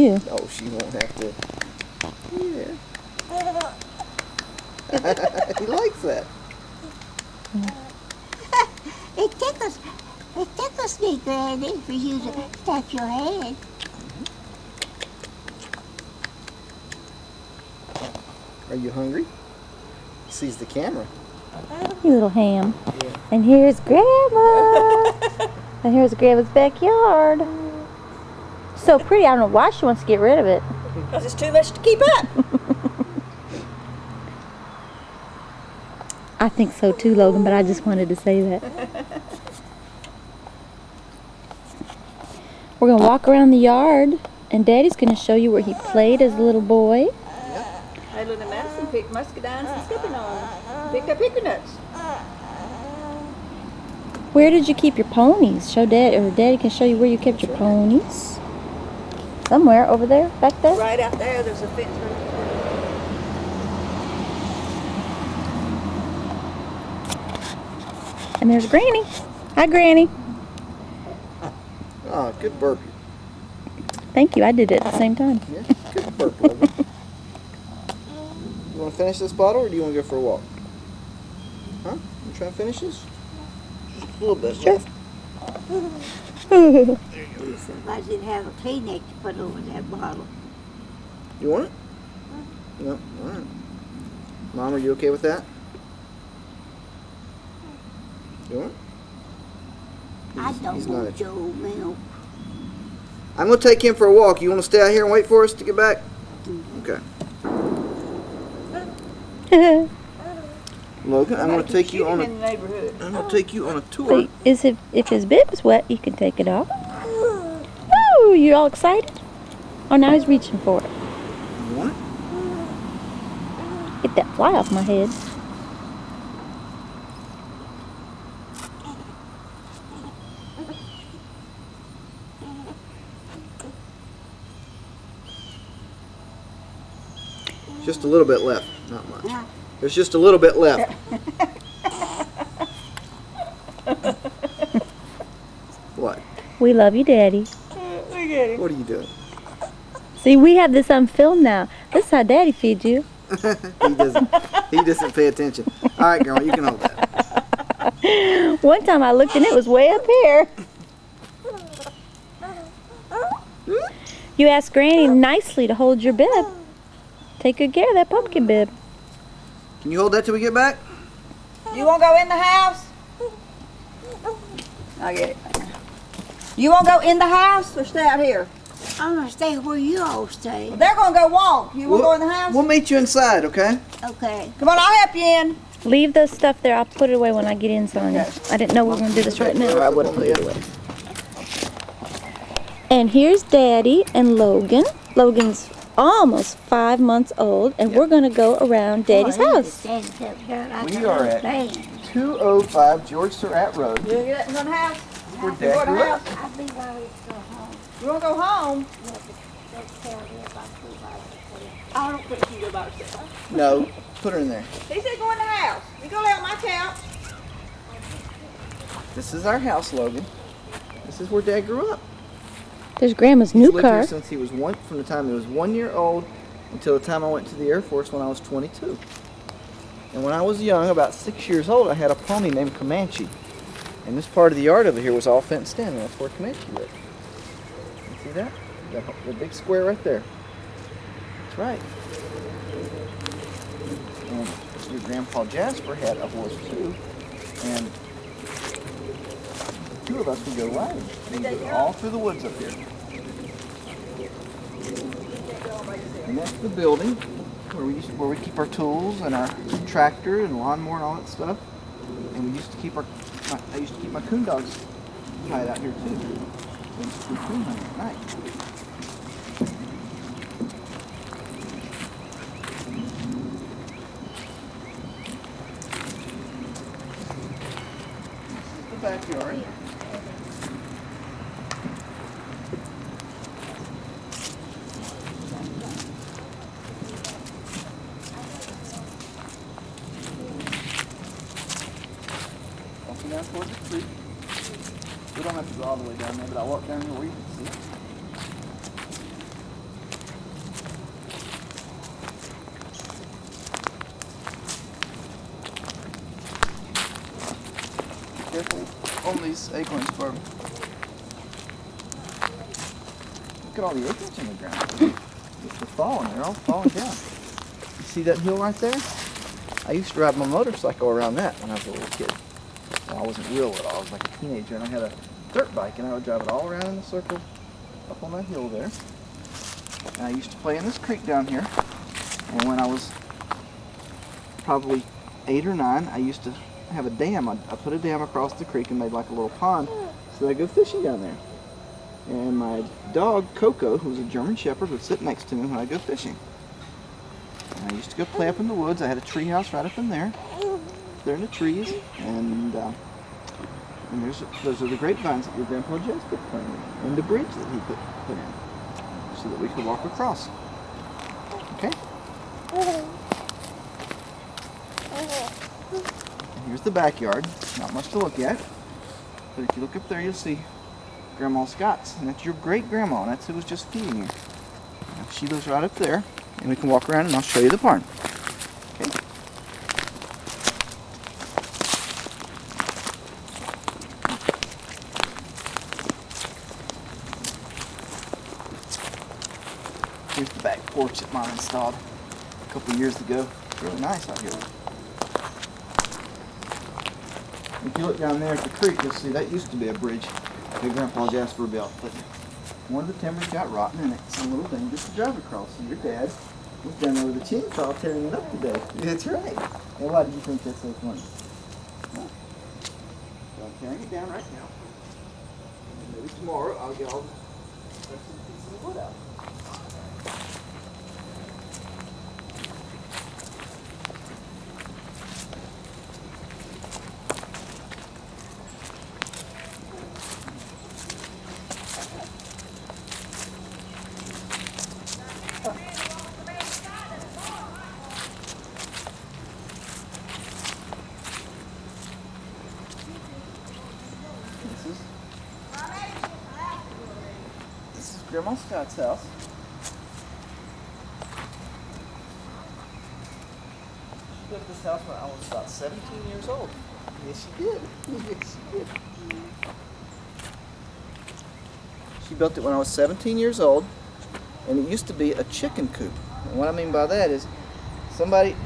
You. Oh, she won't have to. Yeah. He likes that. It tickles me, Granny, for you to touch your head. Are you hungry? He sees the camera. You little ham. Yeah. And here's Grandma. And here's Grandma's backyard. So pretty. I don't know why she wants to get rid of it. Because it's too much to keep up. I think so too, Logan, but I just wanted to say that. We're going to walk around the yard, and Daddy's going to show you where he played as a little boy. I lived in Madison, picked muscadines and skipping on. Picked up hickory nuts. Where did you keep your ponies? Show Dad, or Daddy can show you where you kept your ponies. Somewhere over there, back there. Right out there, there's a fence right there. And there's Granny. Hi, Granny. Oh, good burp. Thank you. I did it at the same time. Yeah, good burp, Logan. You want to finish this bottle, or do you want to go for a walk? Huh? You trying to finish this? Just a little bit left. Somebody didn't have a Kleenex to put over that bottle. You want it? No? All right. Mom, are you okay with that? You want it? I don't want Joe milk. I'm going to take him for a walk. You want to stay out here and wait for us to get back? Okay. Logan, I'm going to take you on a. In the neighborhood. I'm going to take you on a tour. Wait, if his bib's wet, you can take it off. Oh, you all excited? Oh, now he's reaching for it. You want it? Get that fly off my head. Just a little bit left. Not much. There's just a little bit left. What? We love you, Daddy. What are you doing? See, we have this on film now. This is how Daddy feeds you. He doesn't pay attention. All right, girl, you can hold that. One time I looked and it was way up here. You asked Granny nicely to hold your bib. Take good care of that pumpkin bib. Can you hold that till we get back? You want to go in the house? I get it. You want to go in the house or stay out here? I'm going to stay where you all stay. They're going to go walk. You want to go in the house? We'll meet you inside, okay? Okay. Come on, I'll help you in. Leave the stuff there. I'll put it away when I get in, Sonia. I didn't know we were going to do this right now, or I would have put it away. And here's Daddy and Logan. Logan's almost 5 months old, and we're going to go around Daddy's house. We are at 205 George Surratt Road. You get in the house? Where You Dad go to grew the up. house? I'll be ready to go home. You want to go home? I don't Put you go by yourself. No, put her in there. He said go in the house. You go lay on my couch. This is our house, Logan. This is where Dad grew up. There's Grandma's He's new lived car. here since he was from the time he was 1 year old until the time I went to the Air Force when I was 22. And when I was young, about 6 years old, I had a pony named Comanche. And this part of the yard over here was all fenced in, and that's where Comanche lived. You see that? The big square right there. That's right. And your grandpa Jasper had a horse too, and the two of us would go riding. And we'd go all through the woods up here. And that's the building where we keep our tools and our tractor and lawnmower and all that stuff. And we used to keep I used to keep my coon dogs tied out here too. We used to do coon hunting at night. This is the backyard. Walking down towards the creek. We don't have to go all the way down there, but I'll walk down here where you can see. these acorns for me. Look at all the acorns on the ground. They're falling. They're all falling down. You see that hill right there? I used to ride my motorcycle around that when I was a little kid. Well, I wasn't real little. I was like a teenager, and I had a dirt bike, and I would drive it all around in a circle up on that hill there. And I used to play in this creek down here. And when I was probably 8 or 9, I used to have a dam. I put a dam across the creek and made like a little pond so I'd go fishing down there. And my dog, Coco, who was a German Shepherd, would sit next to me when I go fishing. And I used to go play up in the woods. I had a tree house right up in there. There in the trees. And those are the grapevines that your Grandpa Jess put planted. And the bridge that he put in so that we could walk across. Okay? And here's the backyard. Not much to look at. But if you look up there, you'll see Grandma Scott's. And that's your great-grandma. And that's who was just feeding you. Now, she lives right up there. And we can walk around and I'll show you the barn. Okay? Here's the back porch that Mom installed a couple years ago. It's really nice out here. If you look down there at the creek, you'll see that used to be a bridge that Grandpa Jasper built. But one of the timbers got rotten and it's a little dangerous to drive across. So your dad was down there with a chainsaw tearing it up today. That's right. And why did you think that's so funny? Huh? So I'm tearing it down right now. And maybe tomorrow I'll get all the rest of the pieces of wood out. This is Grandma Scott's house. She built this house when I was about 17 years old. Yes, she did. Yes, she did. She built it when I was 17 years old, and it used to be a chicken coop. And what I mean by that is somebody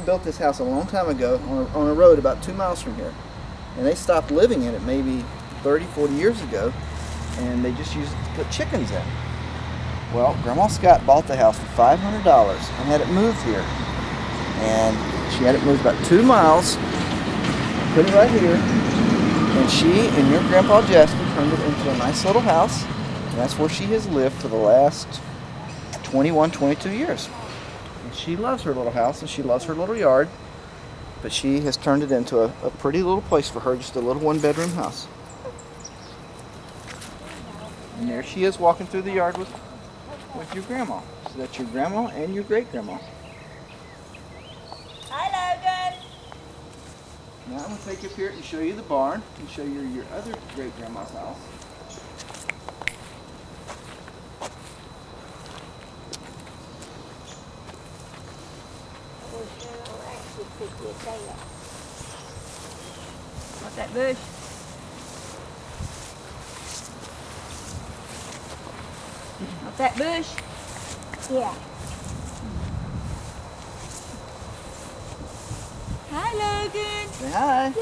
built this house a long time ago on a road about 2 miles from here. And they stopped living in it maybe 30, 40 years ago, and they just used it to put chickens in. Well, Grandma Scott bought the house for $500 and had it moved here. And she had it moved about 2 miles, put it right here, and she and your Grandpa Jasper turned it into a nice little house, and that's where she has lived for the last 21, 22 years. And she loves her little house and she loves her little yard, but she has turned it into a pretty little place for her, just a little one-bedroom house. And there she is walking through the yard with your grandma. So that's your grandma and your great-grandma. Hi, Logan. Now I'm going to take you up here and show you the barn and show you your other great-grandma's house. What's that bush? What's that bush? Yeah. Hi, Logan. Say hi. He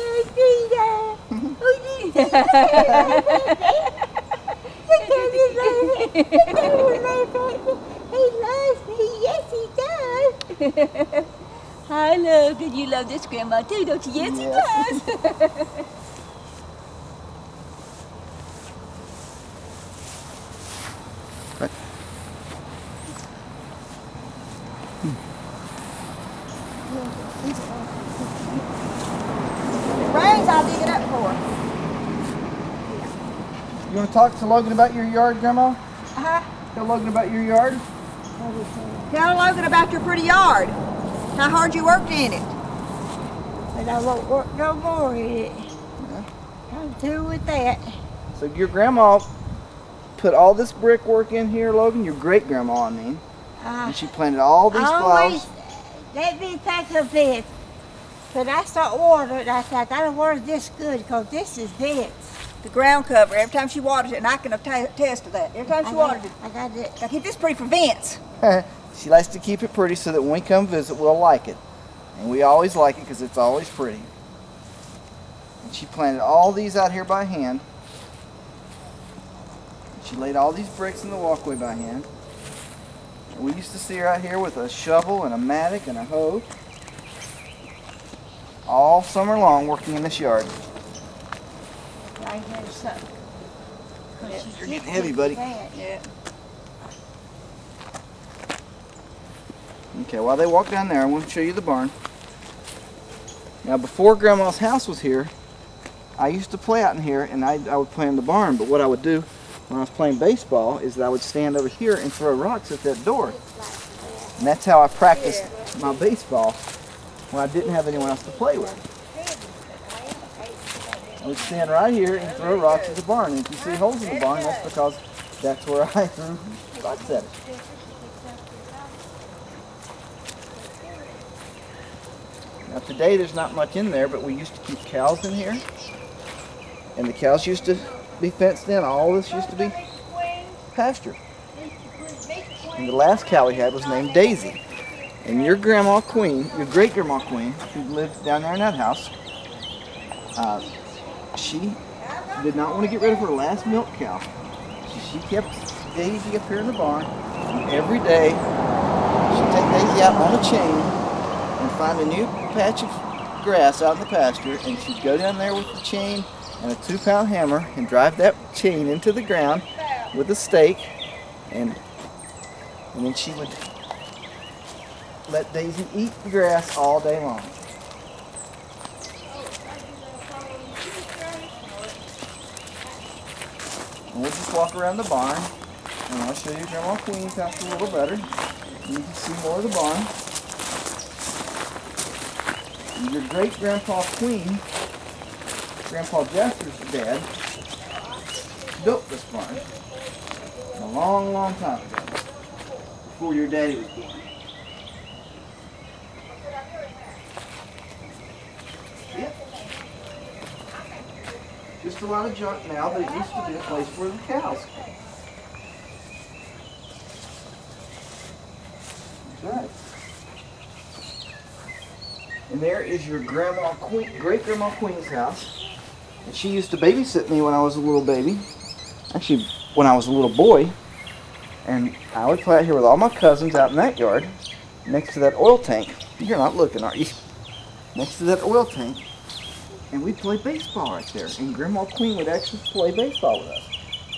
loves me. Yes, he does. Hi, Logan. You love this grandma too, don't you? Yes, he does. Right. If it rains, I'll dig it up for her. You want to talk to Logan about your yard, Grandma? Uh-huh. Tell Logan about your yard. Tell Logan about your pretty yard. How hard you worked in it. But I won't work no more in it. Yeah. I'm through with that. So your grandma put all this brickwork in here, Logan. Your great-grandma, I mean. And she planted all these Always flowers. let me think of this. When I start watering, I thought, I don't want this good because this is this. the ground cover every time she waters it, and I can attest to that. Every time she waters it, I got it. I keep this pretty for Vince. She likes to keep it pretty so that when we come visit, we'll like it. And we always like it because it's always pretty. And she planted all these out here by hand. She laid all these bricks in the walkway by hand. And we used to see her out here with a shovel and a mattock and a hoe all summer long working in this yard. Right here's something. You're getting heavy, buddy. Yeah. Okay, while they walk down there, I want to show you the barn. Now, before Grandma's house was here, I used to play out in here, and I would play in the barn. But what I would do when I was playing baseball is that I would stand over here and throw rocks at that door. And that's how I practiced my baseball when I didn't have anyone else to play with. I would stand right here and throw rocks at the barn. And if you see holes in the barn, that's because that's where I threw rocks at it. Now today there's not much in there, but we used to keep cows in here. And the cows used to be fenced in. All this used to be pasture. And the last cow we had was named Daisy. And your grandma Queen, your great grandma Queen, who lived down there in that house, she did not want to get rid of her last milk cow. So she kept Daisy up here in the barn. And every day she'd take Daisy out on a chain and find a new patch of grass out in the pasture, and she'd go down there with the chain and a 2-pound hammer and drive that chain into the ground with a stake, and then she would let Daisy eat the grass all day long. And we'll just walk around the barn, and I'll show you Grandma Queen's house a little better. And you can see more of the barn. Your great-grandpa Queen, Grandpa Jasper's dad, built this barn a long, long time ago, before your daddy was born. Yep. Just a lot of junk now, but it used to be a place for the cows. That's right. And there is your Grandma Queen, great-grandma Queen's house. And she used to babysit me when I was a little baby. Actually, when I was a little boy. And I would play out here with all my cousins out in that yard, next to that oil tank. You're not looking, are you? Next to that oil tank. And we'd play baseball right there. And Grandma Queen would actually play baseball with us.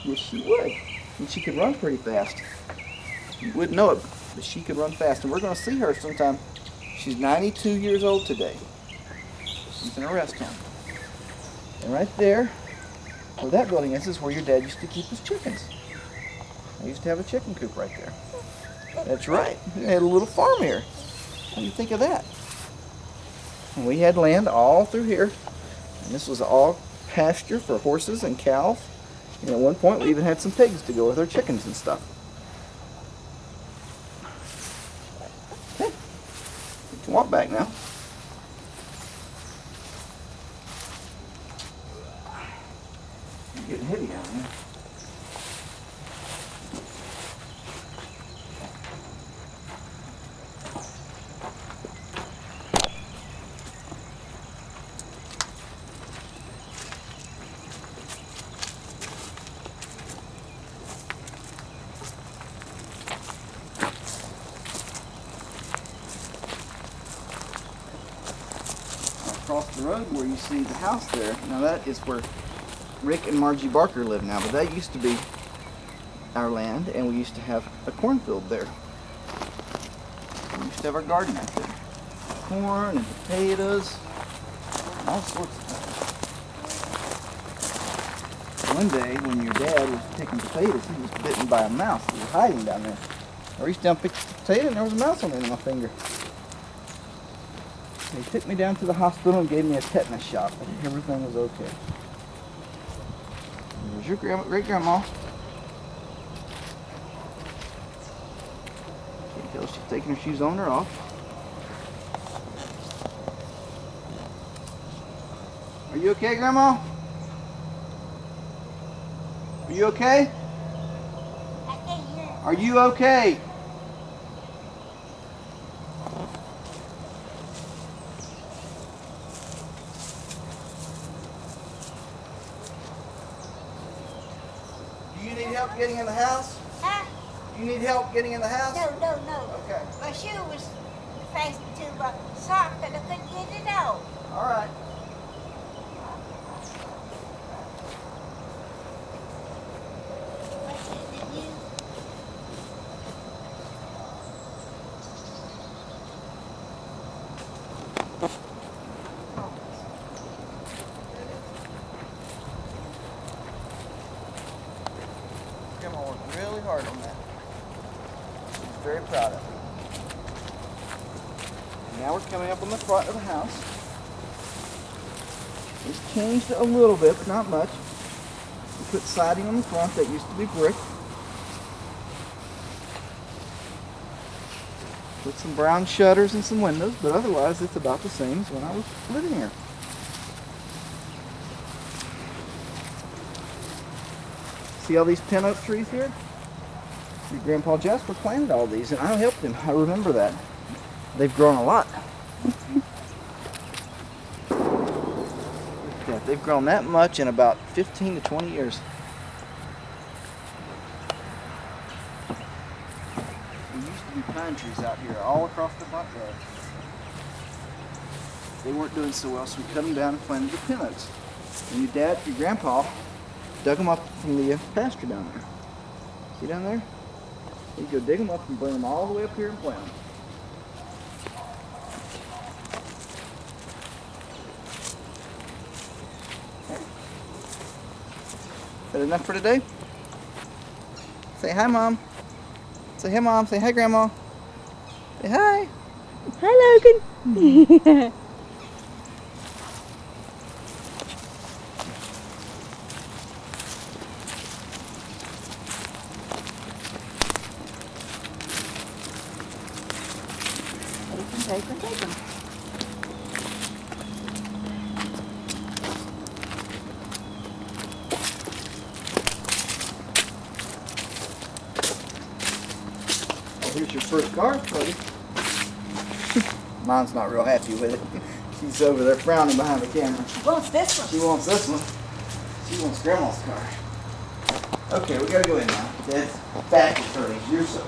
Yes, she would. And she could run pretty fast. You wouldn't know it, but she could run fast. And we're going to see her sometime. She's 92 years old today. She's in a rest home. And right there, where that building is where your dad used to keep his chickens. I used to have a chicken coop right there. That's right. We had a little farm here. What do you think of that? And we had land all through here. And this was all pasture for horses and cows. And at one point, we even had some pigs to go with our chickens and stuff. Walk back now. You're getting heavy out there. Across the road where you see the house there, now that is where Rick and Margie Barker live now, but that used to be our land, and we used to have a cornfield there. We used to have our garden out there. Corn and potatoes, all sorts of things. One day when your dad was picking potatoes, he was bitten by a mouse. He was hiding down there. I reached down, picked the potato, and there was a mouse on the end of my finger. They took me down to the hospital and gave me a tetanus shot, but everything was okay. There's your great-grandma. Can't tell if she's taking her shoes on or off. Are you okay, Grandma? Are you okay? I can't hear. Are you okay? Do you need help getting in the house? Huh? Do you need help getting in the house? No. Okay. My shoe was fastened to my sock and I couldn't get it out. All right. What's it in you? Grandma worked really hard on that. She's very proud of it. And now we're coming up on the front of the house. It's changed a little bit, but not much. We put siding on the front that used to be brick. Put some brown shutters and some windows, but otherwise it's about the same as when I was living here. See all these pin oak trees here? Your Grandpa Jasper planted all these, and I helped him. I remember that. They've grown a lot. Look at that. They've grown that much in about 15 to 20 years. There used to be pine trees out here all across the front yard. They weren't doing so well, so we cut them down and planted the pin oaks. And your grandpa, dug them up from the pasture down there. See down there? You go dig them up and bring them all the way up here and plant them. Okay. Is that enough for today? Say hi, Mom. Say hi, Mom. Say hi, Grandma. Say hi. Hi, Logan. Take them. Oh, here's your first card, buddy. Mom's not real happy with it. She's over there frowning behind the camera. What's this one? She wants this one. She wants Grandma's card. Okay, we gotta go in now. Dad's back is hurting. You're so